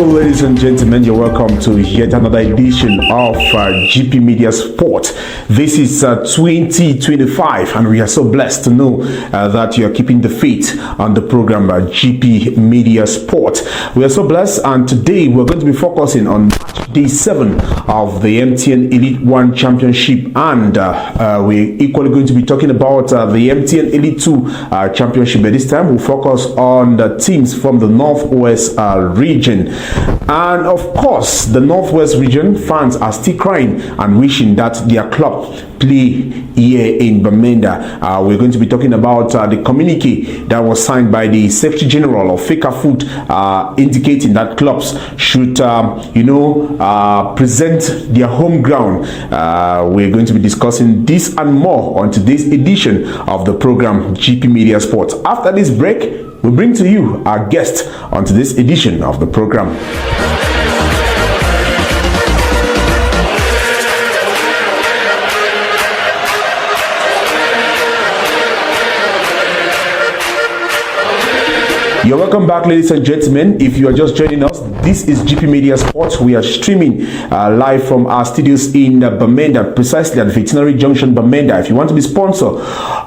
Hello, ladies and gentlemen. You're welcome to yet another edition of GPmEDIA SPORTS. This is 2025, and we are so blessed to know that you are keeping the faith on the program GPmEDIA SPORTS. We are so blessed, and today we're going to be focusing on day 7 of the MTN Elite 1 Championship, and we're equally going to be talking about the MTN Elite 2 Championship. But this time we'll focus on the teams from the Northwest region. And of course, the Northwest region fans are still crying and wishing that their club play here in Bamenda. We're going to be talking about the communique that was signed by the Secretary General of FECAFOOT, indicating that clubs should, present their home ground. We're going to be discussing this and more on today's edition of the program GPmEDIA Sports. After this break, we'll bring to you our guest on today's edition of the program. You're welcome back, ladies and gentlemen. If you are just joining us, this is GPmEDIA Sports. We are streaming live from our studios in Bamenda, precisely at Veterinary Junction, Bamenda. If you want to be sponsor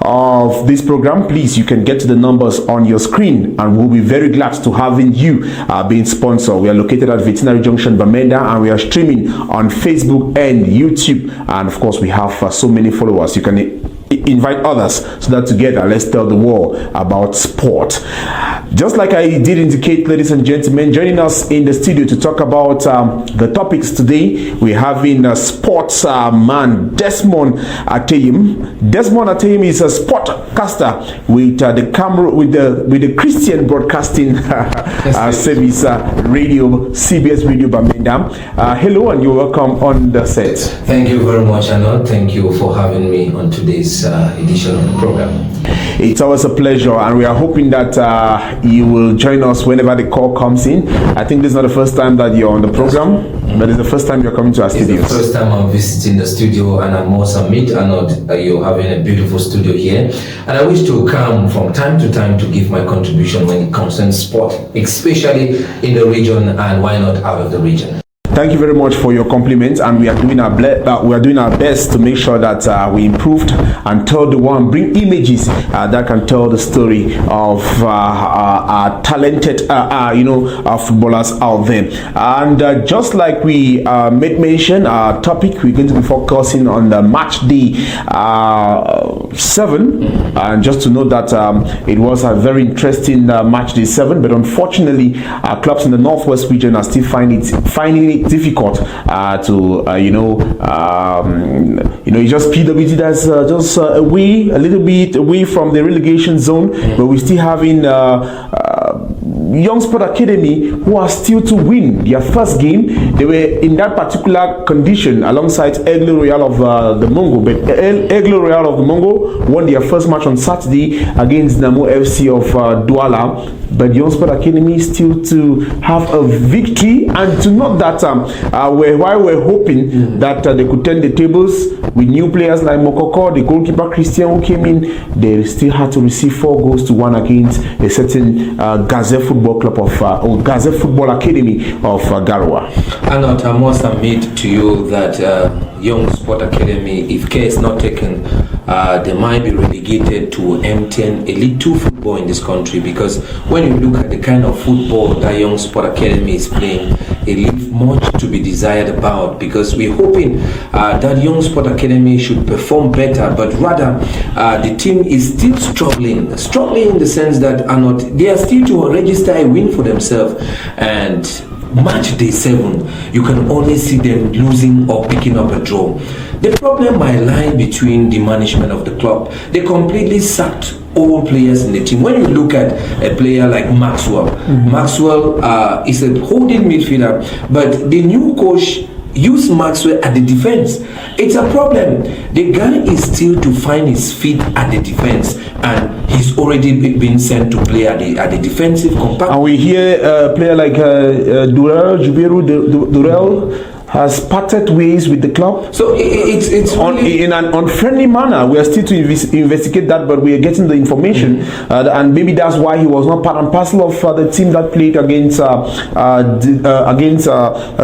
of this program, please, you can get to the numbers on your screen, and we'll be very glad to having you being sponsor. We are located at Veterinary Junction, Bamenda, and we are streaming on Facebook and YouTube. And of course, we have so many followers. You can invite others so that together let's tell the world about sport. Just like I did indicate, ladies and gentlemen, joining us in the studio to talk about the topics today, we're having sports man Desmond Ateyim. Desmond Ateyim is a sportcaster with the camera with the Christian Broadcasting Service Radio, CBS Radio Bamenda. Hello, and you're welcome on the set. Thank you very much, Arnold. Thank you for having me on today's edition of the program. It's always a pleasure, and we are hoping that you will join us whenever the call comes in. I think this is not the first time that you're on the program, but it's the first time you're coming to our studios. It's the first time I'm visiting the studio, and I'm also meet Arnold. You're having a beautiful studio here, and I wish to come from time to time to give my contribution when it concerns sport, especially in the region, and why not out of the region. Thank you very much for your compliments, and we are doing our best to make sure that we improved and tell the world, bring images that can tell the story of our talented footballers out there. And just like we made mention, our topic, we're going to be focusing on the match day 7, and just to know that it was a very interesting match day 7, but unfortunately our clubs in the Northwest region are still finding it difficult it's just PWT that's just a little bit away from the relegation zone, but we're still having Young Sport Academy who are still to win their first game. They were in that particular condition alongside Aigle Royal of the Mongo, but Aigle Royal of the Mongo won their first match on Saturday against Namo FC of Douala. But Young Sport Academy still to have a victory, and to note that while we're hoping that they could turn the tables with new players like Mokoko, the goalkeeper Christian who came in, they still had to receive 4 goals to 1 against a certain Gazette Football Club or Gazette Football Academy of Garoua. And I must admit to you that Young Sport Academy, if care is not taken, they might be relegated to MTN Elite 2 football in this country, because when you look at the kind of football that Young Sport Academy is playing, it leaves much to be desired about, because we're hoping that Young Sport Academy should perform better, but rather the team is still struggling in the sense that they are still to register a win for themselves, and match day 7, you can only see them losing or picking up a draw. The problem might lie between the management of the club. They completely sacked all players in the team. When you look at a player like Maxwell, Maxwell is a holding midfielder, but the new coach use Maxwell at the defense. It's a problem. The guy is still to find his feet at the defense, and he's already been sent to play at the defensive compartment. And we hear a player like Durel has parted ways with the club. So it's really in an unfriendly manner. We are still to investigate that, but we are getting the information, and maybe that's why he was not part and parcel of the team that played against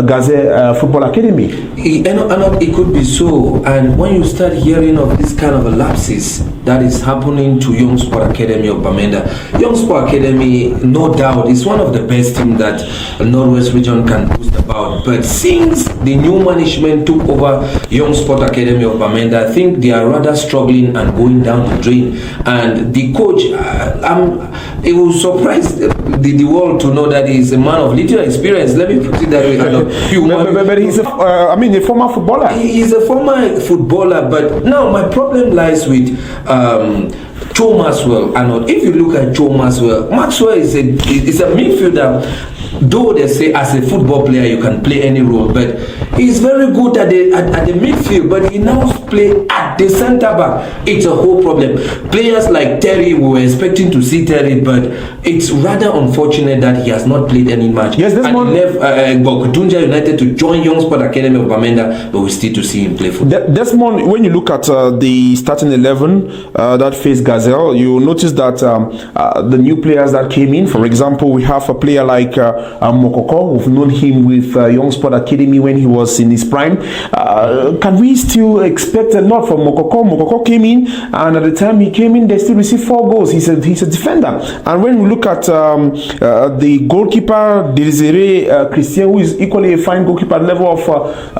Gaze Football Academy. It could be so. And when you start hearing of this kind of a lapses that is happening to Young Sport Academy of Bamenda, Young Sport Academy, no doubt, is one of the best teams that Northwest Region can boast about. But since the new management took over Young Sport Academy of Bamenda, I think they are rather struggling and going down the drain. And the coach, it will surprise the world to know that he's a man of little experience. Let me put it that way. But he's a former footballer. He's a former footballer, but now my problem lies with Joe Maxwell. And if you look at Joe Maxwell is a midfielder. Though they say as a football player you can play any role, but he's very good at the midfield, but he now play at the centre back. It's a whole problem. Players like Terry, we were expecting to see Terry, but it's rather unfortunate that he has not played any match. Yes, this one left Bokutunja United to join Young Sport Academy of Bamenda, but we still to see him play football. Desmond, when you look at the starting 11 that faced Gazelle, you notice that the new players that came in, for example, we have a player like Mokoko. We've known him with Young Sport Academy when he was in his prime. Can we still expect a lot from Mokoko? Mokoko came in, and at the time he came in, they still received 4 goals. He's a defender. And when we look at the goalkeeper, Desiree Christian, who is equally a fine goalkeeper at level of,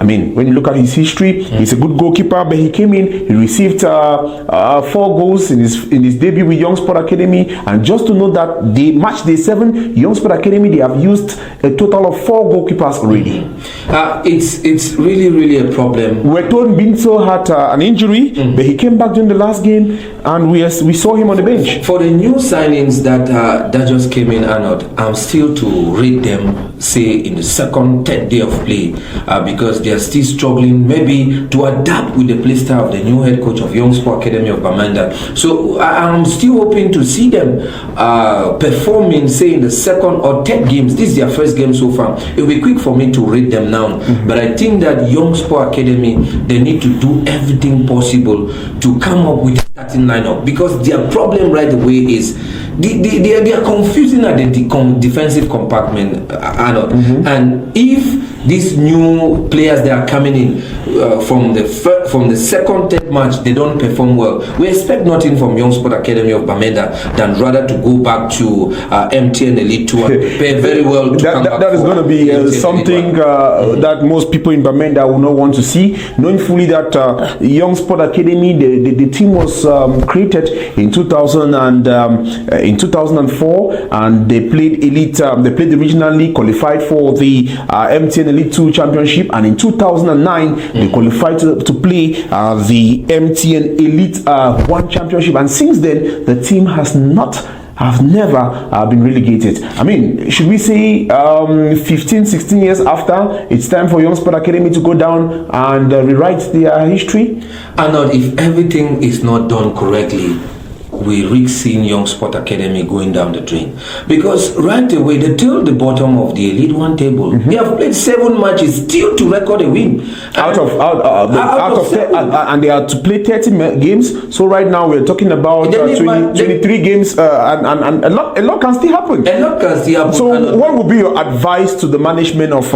when you look at his history, he's a good goalkeeper, but he came in, he received 4 goals in his debut with Young Sport Academy. And just to know that the match day 7, Young Sport Academy, they have used a total of 4 goalkeepers already. It's really a problem. We're told Binso had an injury, but he came back during the last game, and we saw him on the bench. For the new signings that just came in, Arnold, I'm still to rate them, say, in the second, third day of play, because they are still struggling maybe to adapt with the play style of the new head coach of Young Sport Academy of Bamenda. So I'm still hoping to see them performing, say, in the second or third games. This is their first game so far. It will be quick for me to rate them now, but I think that Young Sport Academy, they need to do everything possible to come up with a starting lineup, because their problem right away is they are confusing at the defensive compartment, Arnold. And if these new players that are coming in from the second, third match, they don't perform well, we expect nothing from Young Sport Academy of Bamenda than rather to go back to MTN Elite 2 and prepare very well to come back. That is going to be something that most people in Bamenda will not want to see, knowing fully that Young Sport Academy, the team was created in 2004, and they played elite. They played the regional league, qualified for the MTN Elite 2 Championship, and in 2009 they qualified to play the MTN Elite 1 Championship. And since then, the team have never been relegated. Should we say 15, 16 years after, it's time for Young Sport Academy to go down and rewrite their history? Arnold, if everything is not done correctly, we risk seeing Young Sport Academy going down the drain, because right away they're till the bottom of the Elite 1 table. They have played 7 matches still to record a win out of 10, and they are to play 30 games. So right now we're talking about 23 games, and a lot can still happen. So what would be your advice to the management of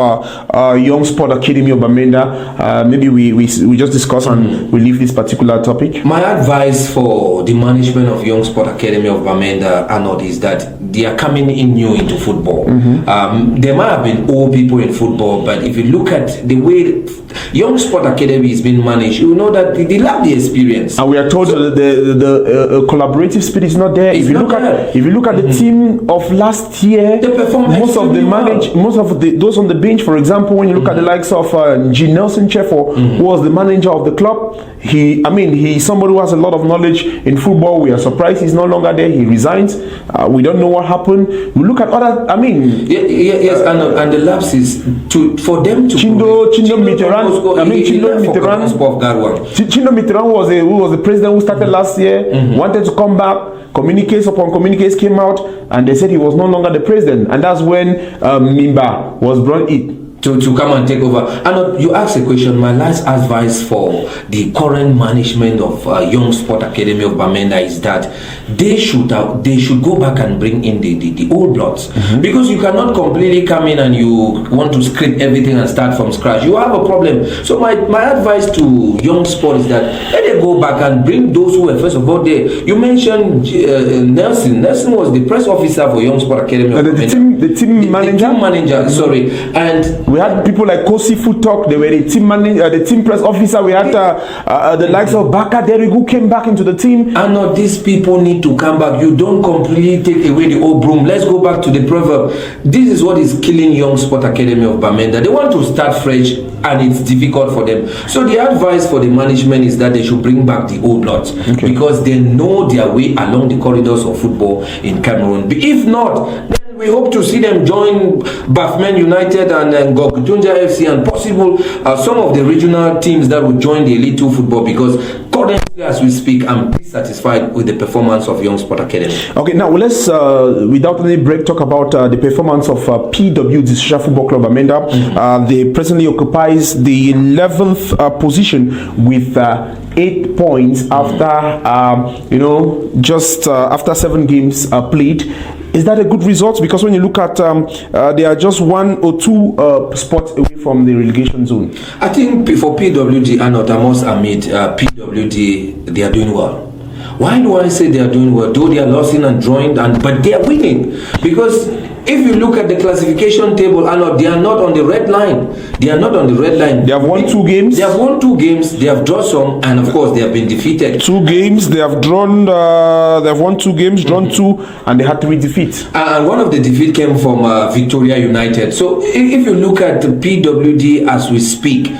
Young Sport Academy of Bamenda? Maybe we just discuss and we leave this particular topic. My advice for the management of Young Sport Academy of Bamenda, Arnold, is that they are coming in new into football. There might have been old people in football, but if you look at the way Young Sport Academy is being managed, you know that they lack the experience. And we are told the collaborative spirit is not there. If you look at the team of last year, most of those on the bench, for example, when you look at the likes of G. Nelson Chefo, who was the manager of the club, he's somebody who has a lot of knowledge in football. We are surprised he's no longer there. He resigns. We don't know what happened. We look at other. Yes, and the lapses for them to Chindo Mitterrand. Chindo Mitterrand who was the president who started last year. Wanted to come back. Communiques upon communiques came out, and they said he was no longer the president, and that's when Mimba was brought in. to come and take over. And you asked a question. My last advice for the current management of Young Sport Academy of Bamenda is that they should go back and bring in the old bloods, because you cannot completely come in and you want to script everything and start from scratch. You have a problem. So my advice to Young Sport is that let them go back and bring those who were first of all there. You mentioned Nelson. Nelson was the press officer for Young Sport Academy of Bamenda. The team manager. Sorry, and we had people like Kosi Futok. They were the team manager, the team press officer. We had the likes of Baka Derry who came back into the team. And now these people need to come back. You don't completely take away the old broom. Let's go back to the proverb. This is what is killing Young Sport Academy of Bamenda. They want to start fresh, and it's difficult for them. So the advice for the management is that they should bring back the old bloods, because they know their way along the corridors of football in Cameroon. If not, then we hope to see them join Bafmen United and Gokujunja FC, and possible some of the regional teams that will join the Elite 2 football, because currently, as we speak, I'm satisfied with the performance of Young Sport Academy. Okay, now let's, without any break, talk about the performance of PWD Social Football Club Bamenda. They presently occupies the 11th position with 8 points after, just after 7 games played. Is that a good result? Because when you look at, they are just 1 or 2 spots away from the relegation zone. I think for PWD and Otamos Amit, PWD, they are doing well. Why do I say they are doing well? Though they are losing and drawing, but they are winning. Because if you look at the classification table, they are not on the red line. They are not on the red line. They have won 2 games. They have won 2 games. They have drawn some, and of course, they have been defeated. 2 games. They have drawn. They have won 2 games, drawn 2, and they had 3 defeats. And one of the defeat came from Victoria United. So if you look at the PWD as we speak,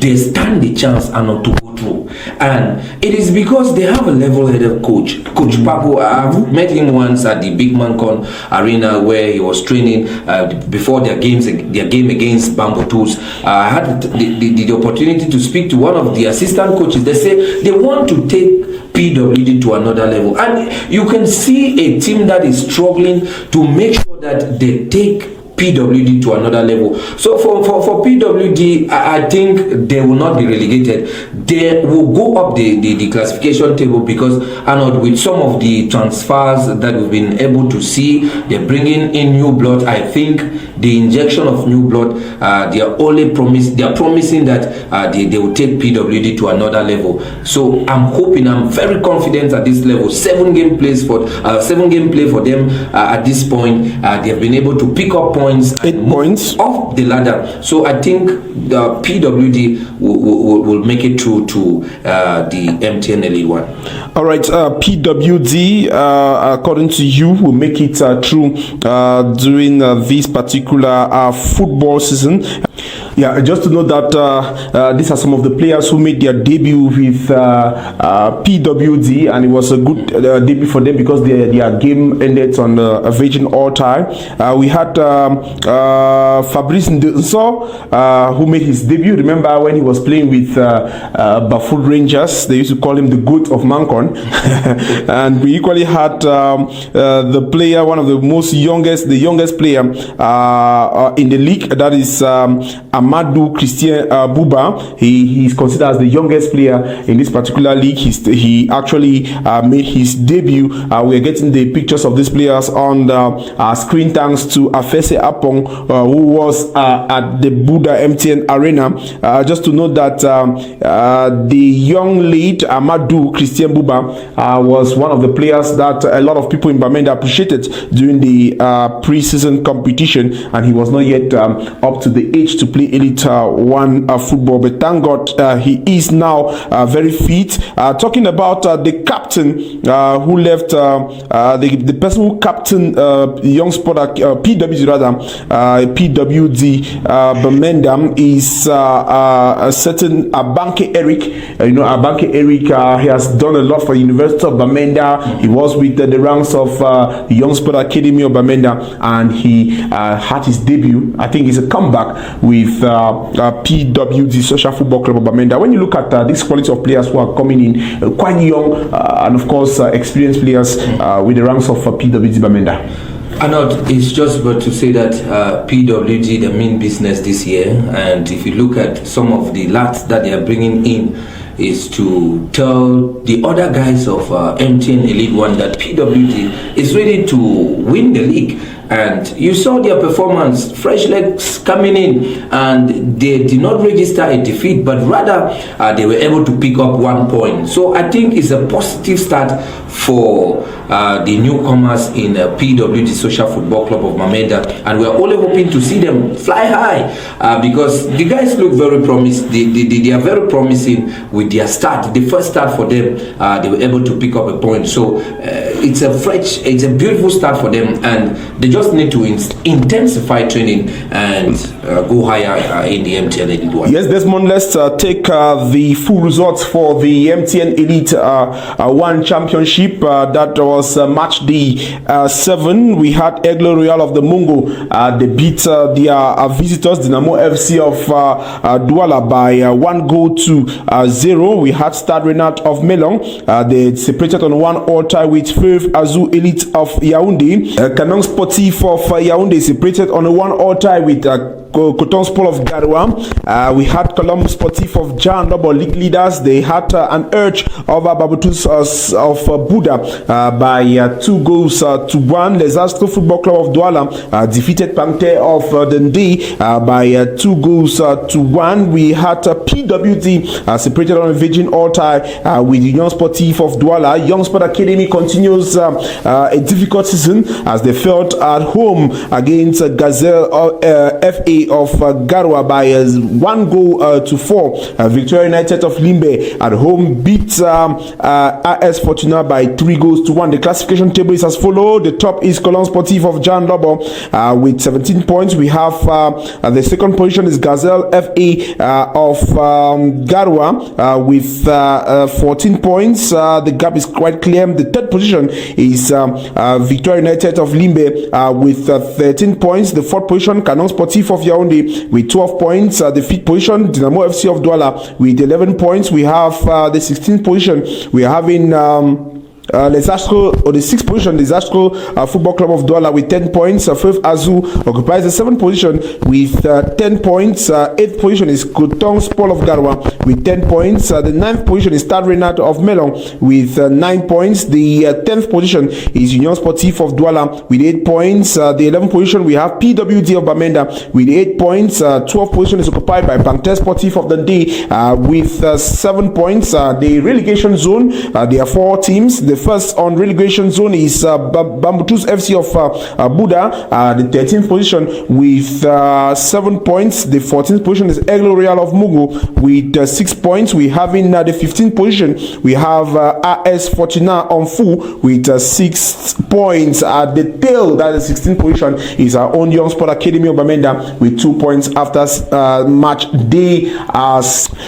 they stand the chance and not to go through. And it is because they have a level-headed coach. Coach Paco, I've met him once at the Big Mancon Arena where he was training before their game against Bamboo Tools. I had the opportunity to speak to one of the assistant coaches. They say they want to take PWD to another level. And you can see a team that is struggling to make sure that they take PWD to another level. So for PWD, I think they will not be relegated. They will go up the classification table, because with some of the transfers that we've been able to see, they're bringing in new blood. I think the injection of new blood, they are promising that they will take PWD to another level. So I'm very confident at this level. 7 game play for them at this point. They have been able to pick up points. 8 points off the ladder. So I think the PWD will make it through to the MTN Elite 1. All right, PWD, according to you, will make it through during this particular football season. Yeah, just to know that these are some of the players who made their debut with PWD, and it was a good debut for them because their game ended on a Virgin all-time. We had Fabrice Ndenso, who made his debut. Remember when he was playing with Bafut Rangers? They used to call him the GOAT of Mancon. And we equally had the player, one of the youngest player in the league, that is Amadou Christian Buba. He is considered as the youngest player in this particular league. He actually made his debut. We are getting the pictures of these players on the screen, thanks to Afese Apong, who was at the Buddha MTN Arena. Just to note that the young lead Amadou Christian Buba was one of the players that a lot of people in Bamenda appreciated during the pre-season competition, and he was not yet up to the age to play Elite 1 football, but thank God he is now very fit. Talking about the captain who left, the person who captained Young Sport PWD PWD Bamenda is a certain Abanke Eric. Abanke Eric, he has done a lot for the University of Bamenda. He was with the ranks of the Young Sport Academy of Bamenda, and he had his debut. I think it's a comeback with PWD Social Football Club of Bamenda. When you look at this quality of players who are coming in, quite young, and of course experienced players with the ranks of PWD Bamenda. Arnold, it's just but to say that PWG, the main business this year, and if you look at some of the lads that they are bringing in, is to tell the other guys of MTN Elite One that PWG is ready to win the league. And you saw their performance, fresh legs coming in, and they did not register a defeat, but rather they were able to pick up 1 point. So I think it's a positive start for the newcomers in PWG Social Football Club of Bamenda, and we're only hoping to see them fly high because the guys look very promising. They are very promising with their start. The first start for them, they were able to pick up a point. So it's a beautiful start for them, and they just need to intensify training and go higher in the MTN Elite One. Yes, Desmond, let's take the full results for the MTN Elite One Championship. That was match day 7. We had Aigle Royal of the Mungo. They beat their visitors, Dynamo FC of Douala, by 1-0. We had Stade Renat of Melong. They separated on 1-1 tie with Feuve Azou Elite of Yaoundé. Canon Sportif of Yaoundé separated on a 1-1 tie with Coton Sport of Garoua. We had Columbus Sportif of Jan Lobo league leaders. They had an urge of Babutus of Buddha by 2-1. Les Astres Football Club of Douala defeated Panther of Dundee by 2-1. We had PWD separated on a Virgin all tie with Young Sportif of Douala. Young Sport Academy continues a difficult season as they felt at home against Gazelle FA of Garoua by 1-4. Victoria United of Limbe at home beat AS Fortuna by 3-1. The classification table is as follows. The top is Cologne Sportif of Jan Lobo with 17 points. We have the second position is Gazelle FA of Garoua with 14 points. The gap is quite clear. The third position is Victoria United of Limbe with 13 points. The fourth position, Canon Sportif of Yaoundé with 12 points. The fifth position, Dynamo FC of Douala with 11 points. We have the 16th position. We are having Les Astres, or the 6th position, Les Astres Football Club of Douala with 10 points. Feuve Azou occupies the 7th position with 10 points. 8th position is Coton Sport of Garoua with 10 points. The 9th position is Stade Renat of Melong with 9 points. The 10th position is Union Sportif of Douala with 8 points. The 11th position we have PWD of Bamenda with 8 points. 12th position is occupied by Panther Sportif of Dundee with 7 points. The relegation zone, there are 4 teams. The first on relegation zone is Bambutus FC of Buddha, the 13th position with 7 points. The 14th position is Aigle Royal of Mugu with 6 points. We have in the 15th position we have AS Fortuna on Fu with 6 points. At the tail, that is 16th position, is our own Young Sport Academy of Bamenda with 2 points after match day.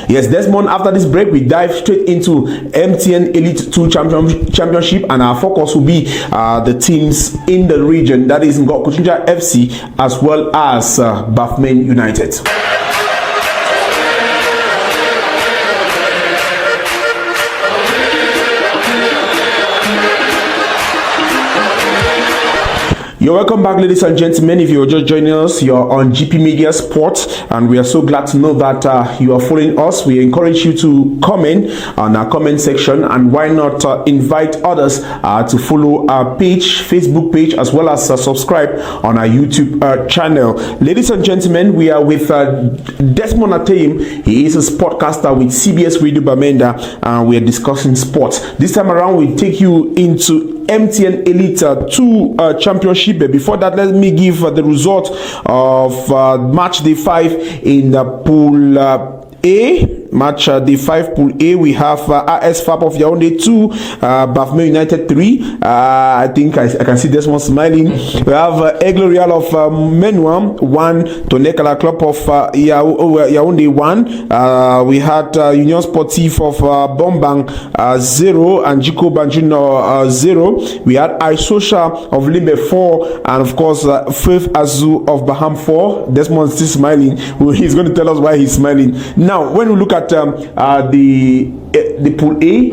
Yes, Desmond, after this break we dive straight into MTN Elite 2 Championship, and our focus will be the teams in the region, that is Ngokutunja FC as well as Bafmen United. You're welcome back, ladies and gentlemen. If you're just joining us, you're on GPmEDIA Sports, and we are so glad to know that you are following us. We encourage you to comment on our comment section, and why not invite others to follow our page, Facebook page, as well as subscribe on our YouTube channel. Ladies and gentlemen, we are with Desmond Ateyim. He is a sportcaster with CBS Radio Bamenda, and we are discussing sports. This time around, we take you into MTN Elite 2 Championship. But before that, let me give the result of match day 5 in the pool A. Match day 5 pool A, we have AS FAP of Yaoundé 2, Bafmen United 3. I think I can see this one smiling. We have Aigle Royal of Menouan 1, Tonekala Club of Yaoundé 1. We had Union Sportif of Bombang 0 and Jiko Banjino 0. We had iSocial of Limbe 4, and of course Feuve Azou of Baham 4. Desmond still smiling. He's going to tell us why he's smiling. Now, when we look at the pool A,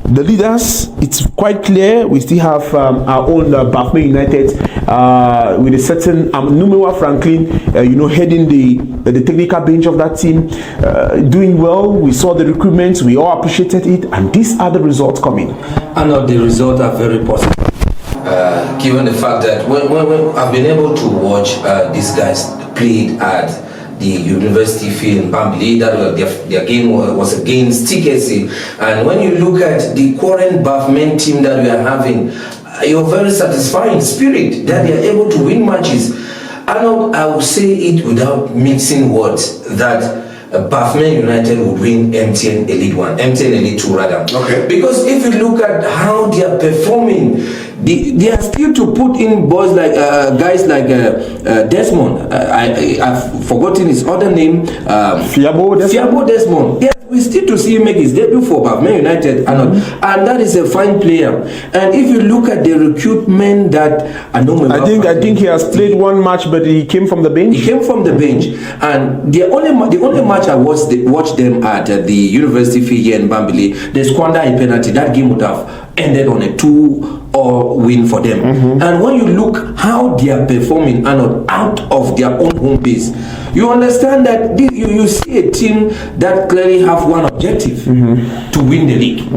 The leaders, it's quite clear. We still have our own Bafme United with a certain Numewa Franklin, heading the technical bench of that team, doing well. We saw the recruitment, we all appreciated it, and these are the results coming. I know the results are very positive. Given the fact that when I've been able to watch these guys played at the university field in Bambili, that their game was against TKC, and when you look at the current Bafmen team that we are having, you're very satisfying spirit that they are able to win matches. I will say it without mixing words that Bafmen United would win MTN Elite 1, MTN Elite 2 rather. Okay. Because if you look at how they are performing, they are still to put in boys like guys like Desmond. I've forgotten his other name. Fiabo Desmond. Yeah, we still to see him make his debut for Bafmen United, and that is a fine player. And if you look at the recruitment that I think he has played one match, but he came from the bench. He came from the bench, and the only match I watched them at the University field here in Bambili, they squandered a penalty. That game would have ended on a 2-or win for them. And when you look how they are performing and out of their own home base, you understand that you see a team that clearly have one objective, to win the league.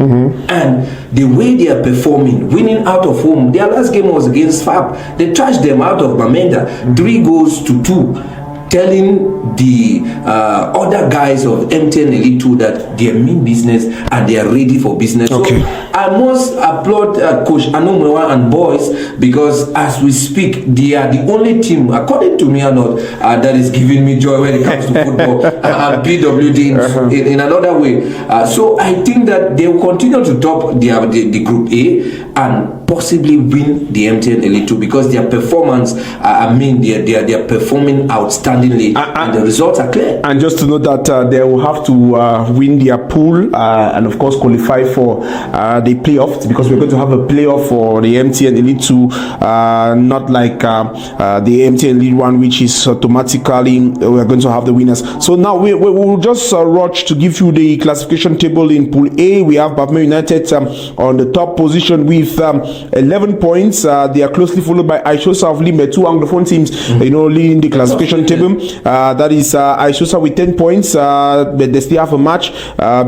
And the way they are performing, winning out of home, their last game was against FAB. They trashed them out of Bamenda, 3-2, telling the other guys of MTN Elite 2 that they mean business and they are ready for business. Okay. So I must applaud Coach Anomewa and boys, because as we speak, they are the only team, according to me, that is giving me joy when it comes to football and PWD in another way. So I think that they will continue to top the Group A and possibly win the MTN Elite 2, because their performance, they are performing outstandingly, and the results are clear. And just to note that they will have to win their pool and of course qualify for the playoffs, because we're going to have a playoff for the MTN Elite 2, not like the MTN Elite 1, which is automatically we're going to have the winners. So now we will just rush to give you the classification table. In Pool A, we have Bafme United on the top position with 11 points. They are closely followed by Aishosa of Limbe, two Anglophone teams, leading the classification table. That is Aishosa with 10 points, but they still have a match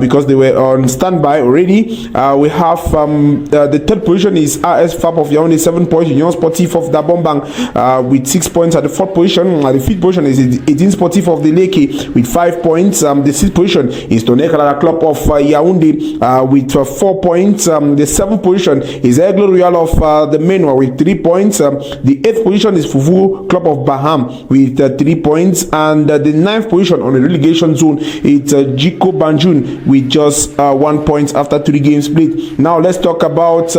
because they were on standby already. We have the third position is RS Fab of Yaoundé, 7 points. Union Sportif of Dabombang with 6 points at the fourth position. The fifth position is 18 Sportif of the Leke with 5 points. The sixth position is Tonekala Club of Yaoundé with 4 points. The seventh position is Aigle Royal of the Menwa with 3 points. The eighth position is Fufu Club of Baham with 3 points, and the ninth position on the relegation zone it's Jiko Banjun with just 1 point after 3 games played. Now let's talk about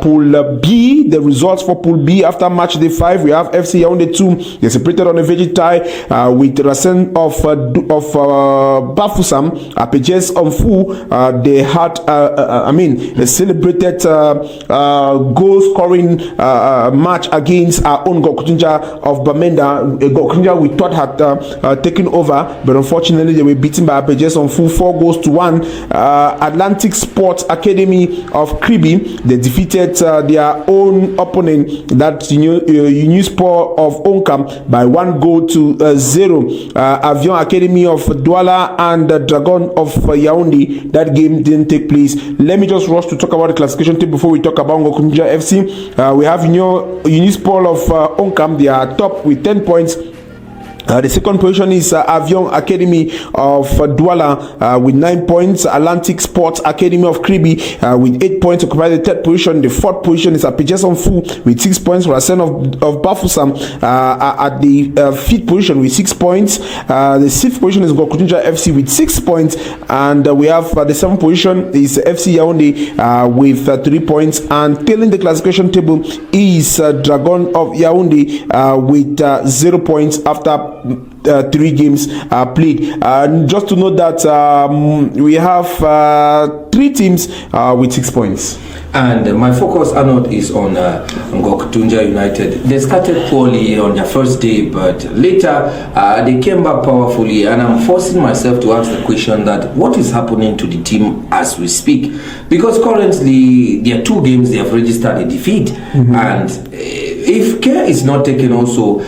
Pool B. The results for Pool B after match day 5. We have FC Yaoundé 2. They separated on a veggie tie with Racine of Bafoussam. Apejes Omfu. They had they celebrated goal scoring match against our own Gokunja of Bamenda. Gokunja we thought had taken over, but unfortunately they were beaten by Apejes Omfu 4-1. Atlantic Sports Academy of Kribi, they defeated their own opponent, that Unisport of Onkam, by 1-0. Avion Academy of Douala and Dragon of Yaoundé, that game didn't take place. Let me just rush to talk about the classification table before we talk about Ngokunja FC. We have Unisport of Onkam. They are top with 10 points. The second position is Avion Academy of Douala with 9 points. Atlantic Sports Academy of Kribi with 8 points occupy the third position. The fourth position is Apejes Omfu with 6 points. Racine of Bafoussam at the fifth position with 6 points. The sixth position is Gokunja FC with 6 points, and we have the seventh position is FC Yaoundé with 3 points, and tailing the classification table is Dragon of Yaoundé with 0 points after 3 games played. Just to note that we have 3 teams with 6 points. And my focus, Arnold, is on Ngokutunja United. They started poorly on their first day, but later they came back powerfully. And I'm forcing myself to ask the question that what is happening to the team as we speak? Because currently, there are 2 games they have registered a defeat. And if care is not taken also,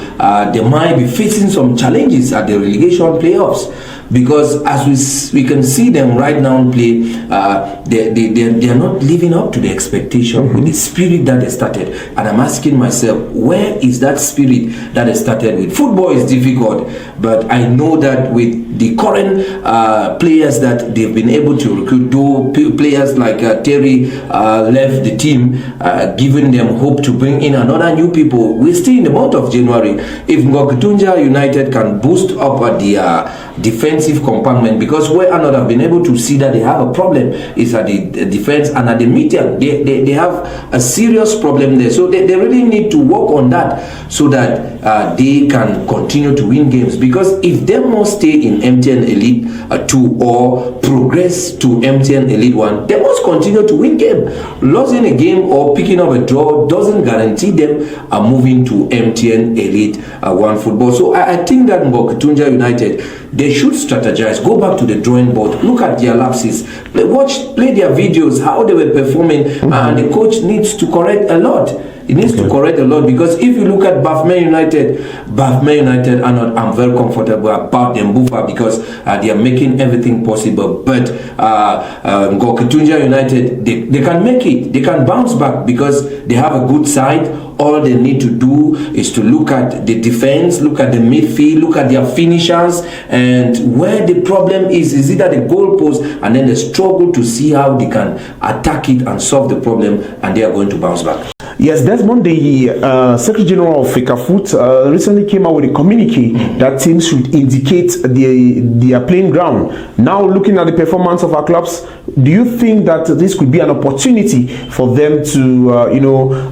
they might be facing some challenges at the relegation playoffs. Because as we can see them right now play, they are not living up to the expectation with the spirit that they started. And I'm asking myself, where is that spirit that they started with? Football is difficult, but I know that with the current players that they've been able to recruit, though players like Terry left the team, giving them hope to bring in another new people. We're still in the month of January. If Ngokutunja United can boost up at the defensive compartment, because where another have been able to see that they have a problem is at the defense and at the media. They have a serious problem there, so they really need to work on that so that they can continue to win games. Because if they must stay in MTN Elite 2 or progress to MTN Elite 1, they must continue to win game. Losing a game or picking up a draw doesn't guarantee them moving to MTN Elite 1 football. So I think that Ngokutunja United, they should strategize, go back to the drawing board, look at their lapses, play their videos, how they were performing, and the coach needs to correct a lot. It needs to correct a lot, because if you look at Bafme United, are not, I'm very comfortable about them, Bufa, because they are making everything possible. But Ngokutunja United, they can make it, they can bounce back because they have a good side. All they need to do is to look at the defense, look at the midfield, look at their finishers, and where the problem is it at the goalpost, and then they struggle to see how they can attack it and solve the problem, and they are going to bounce back. Yes, Desmond, the Secretary General of FECAFOOT recently came out with a communique that teams should indicate their playing ground. Now, looking at the performance of our clubs, do you think that this could be an opportunity for them to,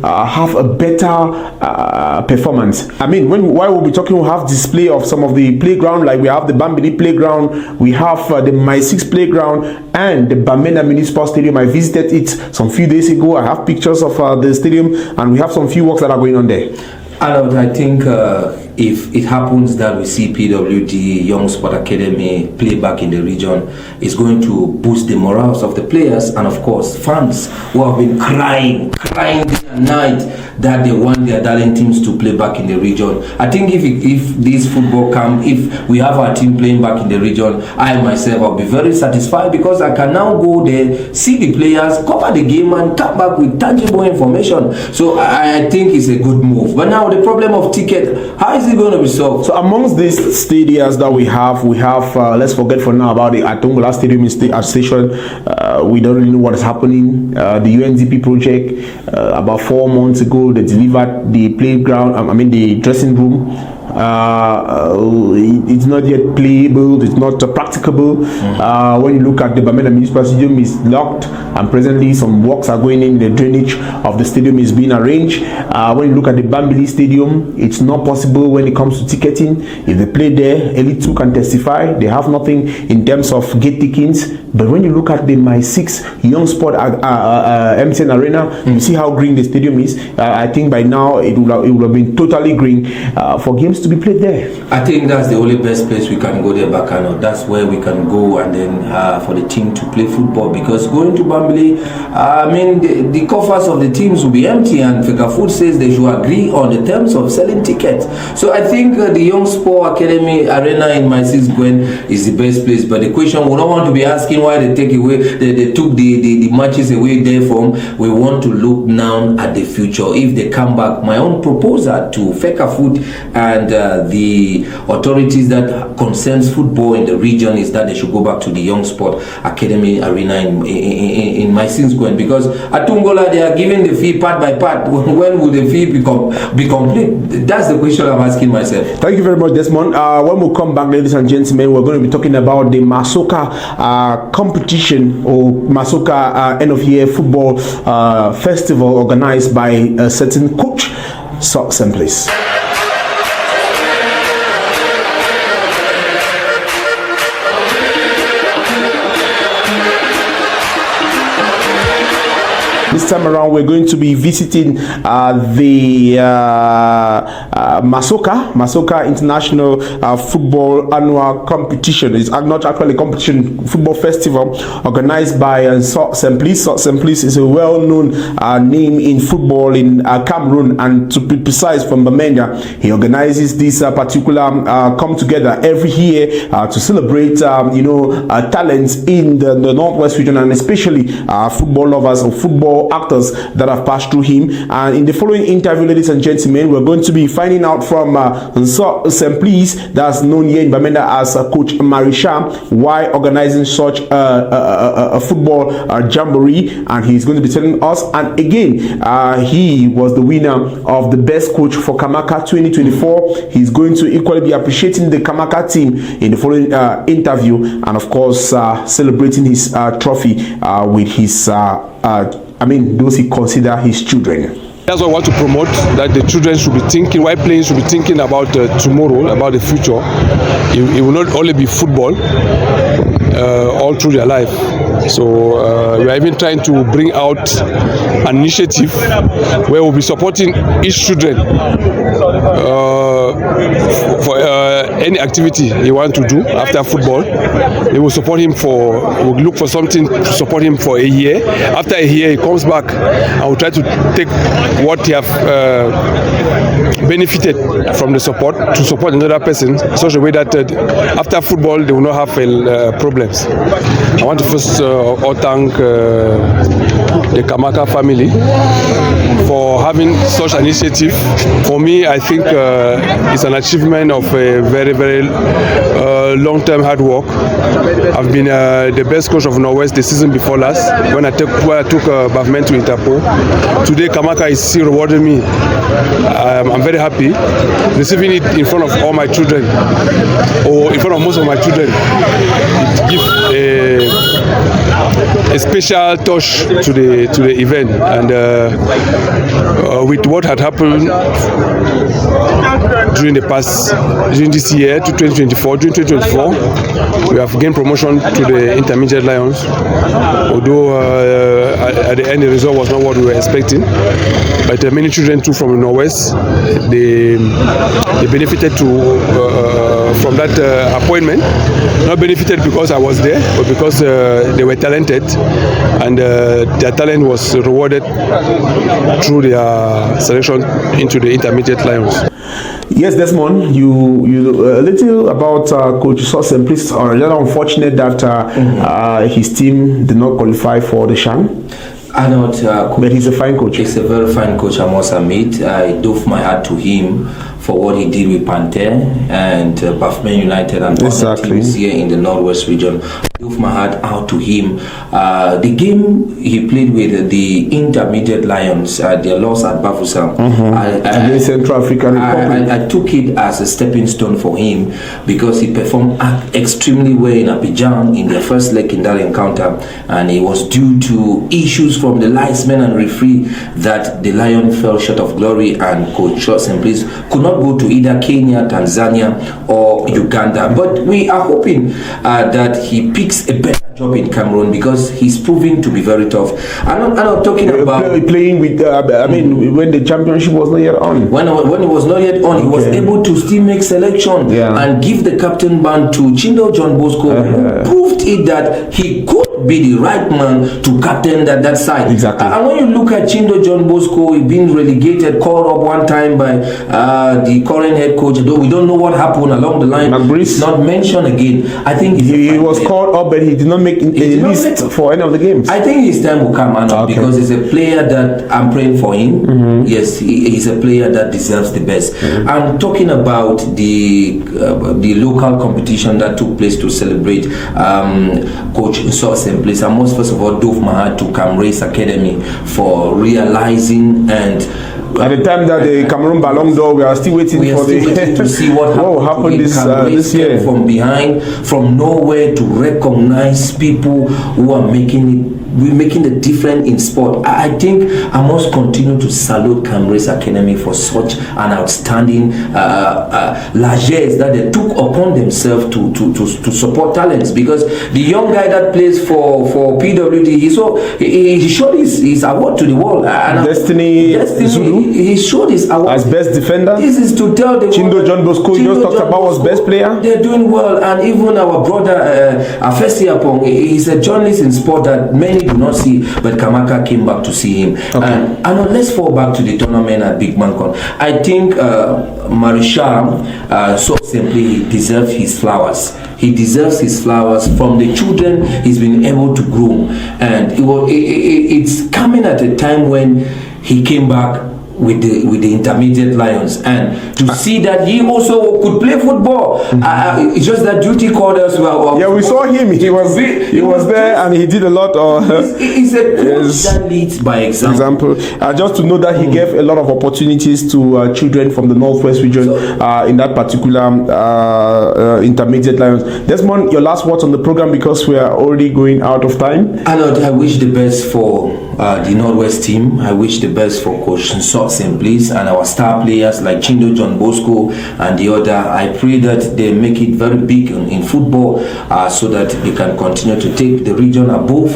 have a better performance? I mean, while we'll be talking, we'll have display of some of the playground, like we have the Bambili playground, we have the My 6 playground, and the Bamenda Municipal Stadium. I visited it some few days ago. I have pictures of the stadium, and we have some few works that are going on there. And I think if it happens that we see PWD Young Sport Academy play back in the region, it's going to boost the morals of the players and of course fans who have been crying day and night that they want their darling teams to play back in the region. I think if this football camp, if we have our team playing back in the region, I myself will be very satisfied, because I can now go there, see the players, cover the game, and come back with tangible information. So I think it's a good move. But now the problem of ticket, how is it going to be solved? So amongst these stadiums that we have, let's forget for now about the Atongola Stadium at Station. We don't really know what is happening. The UNDP project, about 4 months ago, they delivered the playground, the dressing room. It's not yet playable, it's not practicable. When you look at the Bamenda Municipal Stadium, is locked, and presently some works are going in. The drainage of the stadium is being arranged. When you look at the Bambili Stadium, it's not possible when it comes to ticketing. If they play there, Elite 2 can testify, they have nothing in terms of gate tickets. But when you look at the My 6 Young Sport MTN Arena, you see how green the stadium is. I think by now it would have been totally green for games to be played there. I think that's the only best place we can go there, Bacano. That's where we can go, and then for the team to play football, because going to Bambili, the coffers of the teams will be empty, and FECAFOOT says they should agree on the terms of selling tickets. So I think the Young Sport Academy Arena in My 6 Gwen is the best place. But the question we don't want to be asking why they take away, they took the matches away there from. We want to look now at the future. If they come back, my own proposal to FECAFOOT and the authorities that concerns football in the region is that they should go back to the Young Sport Academy Arena in My 6 Gwen, because at Tungola they are giving the fee part by part. When will the fee be complete? That's the question I'm asking myself. Thank you very much, Desmond. When we come back, ladies and gentlemen, we're going to be talking about the Masoka competition, or Masoka end of year football festival organized by a certain coach. So, please. This time around, we're going to be visiting the Masoka International Football Annual Competition. It's not actually a competition, football festival organized by St. Please. St. Please is a well-known name in football in Cameroon, and to be precise, from Bamenda. He organizes this particular come together every year to celebrate, talents in the Northwest region, and especially football lovers or football actors that have passed through him. And in the following interview, ladies and gentlemen, we're going to be finding out from St. Please, that's known here in Bamenda as Coach Marisha, why organizing such a football jamboree, and he's going to be telling us. And again, he was the winner of the best coach for Kamaka 2024. He's going to equally be appreciating the Kamaka team in the following interview, and of course celebrating his trophy with his those he consider his children. That's what I want to promote, that the children should be thinking, while playing, should be thinking about tomorrow, about the future. It will not only be football all through their life. So we are even trying to bring out an initiative where we'll be supporting each children for any activity he wants to do after football. They will support him we'll look for something to support him for a year. After a year, he comes back and we'll try to take what he have benefited from the support to support another person, in such a way that after football they will not have problems. I want to first thank the Kamaka family for having such an initiative. For me, I think it's an achievement of a very, very long-term hard work. I've been the best coach of Northwest the season before last when I took Bavman to Interpol. Today, Kamaka is still rewarding me. I'm very happy receiving it in front of all my children, or in front of most of my children. It gives a special touch to the event, and with what had happened during this year to 2024, we have gained promotion to the Intermediate Lions, although at the end the result was not what we were expecting. But many children too from the Northwest, they benefited from that appointment. Not benefited because I was there, but because they were talented, and their talent was rewarded through their selection into the Intermediate Lions. Yes, Desmond, you a little about Coach St. Please. It's unfortunate that his team did not qualify for the Shan. But he's a fine coach. He's a very fine coach, I must admit. I doff my hat to him for what he did with Panther and Bafman United and other teams here in the Northwest region. I doff my hat out to him. The game he played with the Intermediate Lions, their loss at Bafoussam, against Central African Republic. I took it as a stepping stone for him, because he performed extremely well in Abidjan in their first leg in that encounter, and it was due to issues from the linesmen and referee that the Lion fell short of glory, and Coach St. Please could not go to either Kenya, Tanzania or Uganda. But we are hoping that he picks a better job in Cameroon, because he's proving to be very tough. I'm not talking about playing with when the championship was not yet on. When it was not yet on, he was able to still make selection and give the captain band to Chindo John Bosco, who proved it that he could be the right man to captain that side. Exactly. And when you look at Chindo John Bosco, he been relegated, called up one time by the current head coach. Though we don't know what happened along the line. It's not mentioned again. I think he was called up, but he did not make a list for any of the games. I think his time will come, because he's a player that I'm praying for him. Yes, he's a player that deserves the best. I'm talking about the local competition that took place to celebrate Coach St. Please. I must first of all doff my hat to Camrace Academy for realizing, and at the time that the Cameroon Ballon d'Or, we are still waiting to see what happened this year. From behind, from nowhere, to recognize people who are making it we're making a difference in sport. I think I must continue to salute Cameroon's Academy for such an outstanding largesse that they took upon themselves to support talents, because the young guy that plays for PWD, he showed his award to the world. Destiny Zulu, he showed his award as best defender. This is to tell the Chindo world, John Bosco just talked about was best player. They're doing well, and even our brother Afesi Apong, he's a journalist in sport that many do not see, but Kamaka came back to see him. Okay. And let's fall back to the tournament at Big Mancon. I think Marishal, so simply, he deserves his flowers. He deserves his flowers from the children he's been able to groom, and it's coming at a time when he came back with the intermediate Lions, and to see that he also could play football. It's just that duty called us. Yeah, we saw him. He was there, and he did a lot of. He's a coach that leads by example. Just to know that he gave a lot of opportunities to children from the Northwest region in that particular intermediate Lions. Desmond, your last words on the program, because we are already going out of time. I wish the best for the Northwest team. I wish the best for Coach Simplis and our star players like Chindo John Bosco and the other. I pray that they make it very big in football, so that they can continue to take the region above,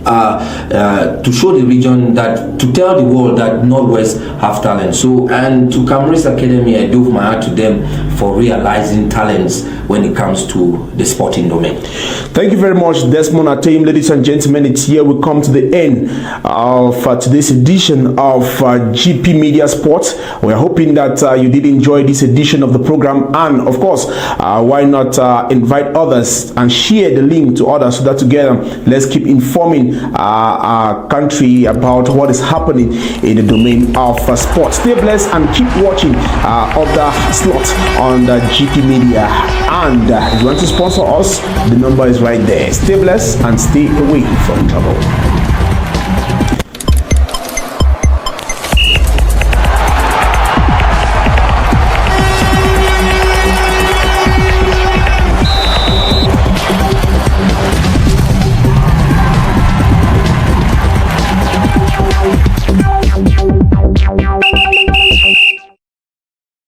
to show the region, that to tell the world that Northwest have talent. So, and to Cameroon's Academy, I do my heart to them for realizing talents when it comes to the sporting domain. Thank you very much, Desmond Atem. Ladies and gentlemen, it's here we come to the end of today's edition of GPmEDIA Sports. We're hoping that you did enjoy this edition of the program, and of course, why not invite others and share the link to others, so that together let's keep informing our country about what is happening in the domain of sports. Stay blessed and keep watching other slots on the GPmEDIA. And if you want to sponsor us, the number is right there. Stay blessed and stay away from trouble.